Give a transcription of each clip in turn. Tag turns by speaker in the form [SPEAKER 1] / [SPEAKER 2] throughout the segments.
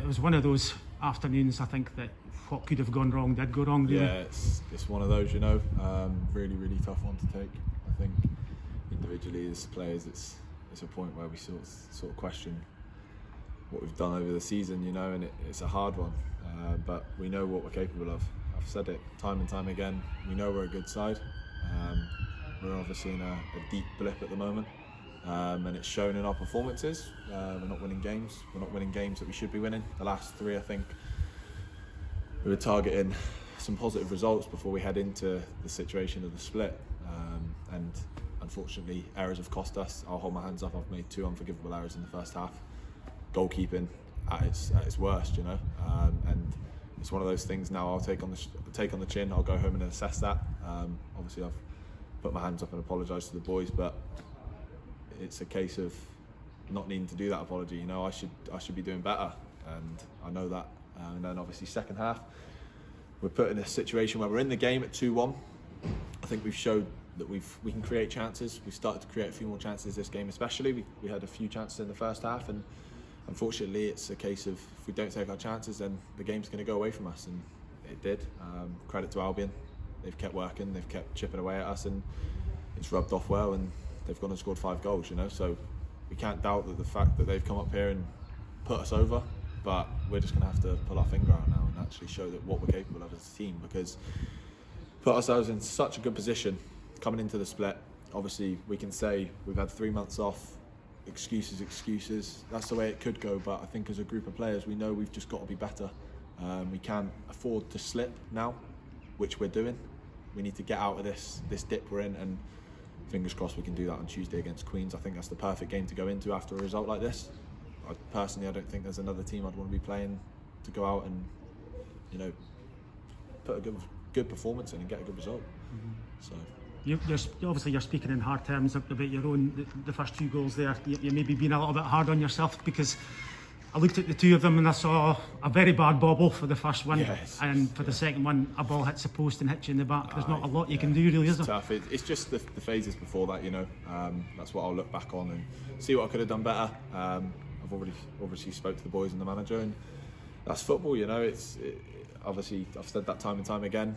[SPEAKER 1] was one of those afternoons, I think, that what could have gone wrong did go wrong. Really.
[SPEAKER 2] Yeah, it's one of those, really, really tough one to take. I think individually as players, it's a point where we sort of question what we've done over the season, and it's a hard one. But we know what we're capable of. I've said it time and time again. We know we're a good side. We're obviously in a deep blip at the moment, and it's shown in our performances. We're not winning games. We're not winning games that we should be winning. The last three, I think, we were targeting some positive results before we head into the situation of the split. And unfortunately, errors have cost us. I'll hold my hands up. I've made 2 unforgivable errors in the first half. Goalkeeping at its worst, and it's one of those things now. I'll take on the chin. I'll go home and assess that. Obviously, I've put my hands up and apologised to the boys, but it's a case of not needing to do that apology. I should be doing better, and I know that. And then obviously second half, we're put in a situation where we're in the game at 2-1. I think we've showed that we can create chances. We've started to create a few more chances this game, especially. We had a few chances in the first half, and unfortunately it's a case of if we don't take our chances, then the game's going to go away from us, and it did. Credit to Albion. They've kept working, they've kept chipping away at us, and it's rubbed off well, and they've gone and scored 5 goals, so we can't doubt that the fact that they've come up here and put us over, but we're just going to have to pull our finger out now and actually show that what we're capable of as a team, because put ourselves in such a good position coming into the split. Obviously we can say we've had 3 months off, excuses, that's the way it could go, but I think as a group of players we know we've just got to be better. We can't afford to slip now, which we're doing. We need to get out of this dip we're in, and fingers crossed we can do that on Tuesday against Queens. I think that's the perfect game to go into after a result like this. I don't think there's another team I'd want to be playing to go out and put a good performance in and get a good result. So
[SPEAKER 1] You're speaking in hard terms about your own, the first 2 goals there. You maybe been a little bit hard on yourself, because I looked at the 2 of them and I saw a very bad bobble for the first one, and for the second one a ball hits the post and hits you in the back. There's not a lot you can do, really, is there?
[SPEAKER 2] Tough. It's just the phases before that, that's what I'll look back on and see what I could have done better. I've already obviously spoke to the boys and the manager, and that's football, obviously I've said that time and time again.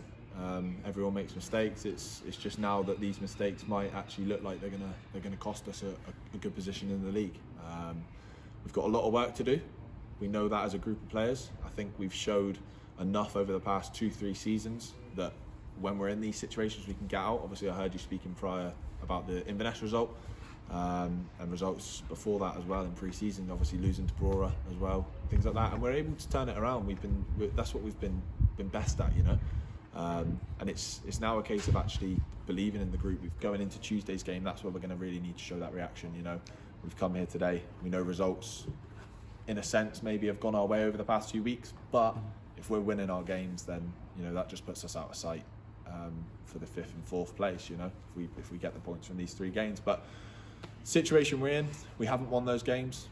[SPEAKER 2] Everyone makes mistakes. It's just now that these mistakes might actually look like they're gonna cost us a good position in the league. We've got a lot of work to do. We know that as a group of players. I think we've showed enough over the past 2-3 seasons that when we're in these situations we can get out. Obviously I heard you speaking prior about the Inverness result, and results before that as well in pre-season, obviously losing to Brora as well, things like that, and we're able to turn it around. That's what we've been best at, and it's now a case of actually believing in the group. We're going into Tuesday's game, that's where we're going to really need to show that reaction. We've come here today, we know results in a sense maybe have gone our way over the past few weeks, but if we're winning our games, then that just puts us out of sight for the 5th and 4th place, if we get the points from these 3 games. But situation we're in, we haven't won those games.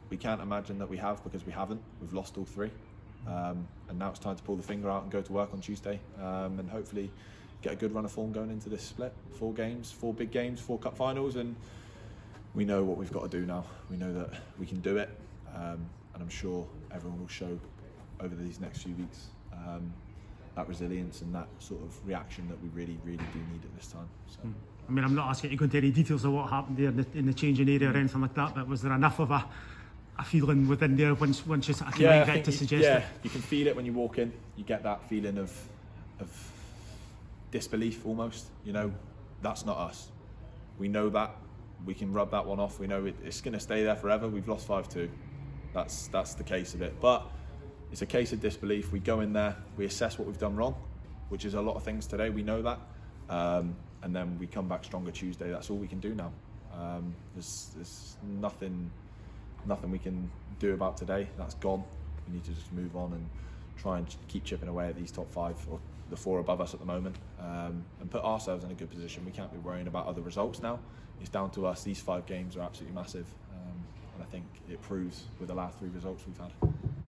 [SPEAKER 2] We can't imagine that we have, because we haven't. We've lost all 3, and now it's time to pull the finger out and go to work on Tuesday, and hopefully get a good run of form going into this split. 4 games, 4 big games, 4 cup finals, and we know what we've got to do now. We know that we can do it, and I'm sure everyone will show over these next few weeks that resilience and that sort of reaction that we really, really do need at this time. So.
[SPEAKER 1] I mean, I'm not asking you to go into any details of what happened there in the changing area or anything like that, but was there enough of a feeling within there once you sort of came out to suggest
[SPEAKER 2] yeah,
[SPEAKER 1] it?
[SPEAKER 2] You can feel it when you walk in. You get that feeling of disbelief almost. That's not us. We know that. We can rub that one off. We know it's going to stay there forever. We've lost 5-2. That's the case of it. But it's a case of disbelief. We go in there, we assess what we've done wrong, which is a lot of things today. We know that, and then we come back stronger Tuesday. That's all we can do now. There's nothing we can do about today. That's gone. We need to just move on and try and keep chipping away at these top 5 or the 4 above us at the moment, and put ourselves in a good position. We can't be worrying about other results now. It's down to us. These 5 games are absolutely massive, and I think it proves with the last 3 results we've had.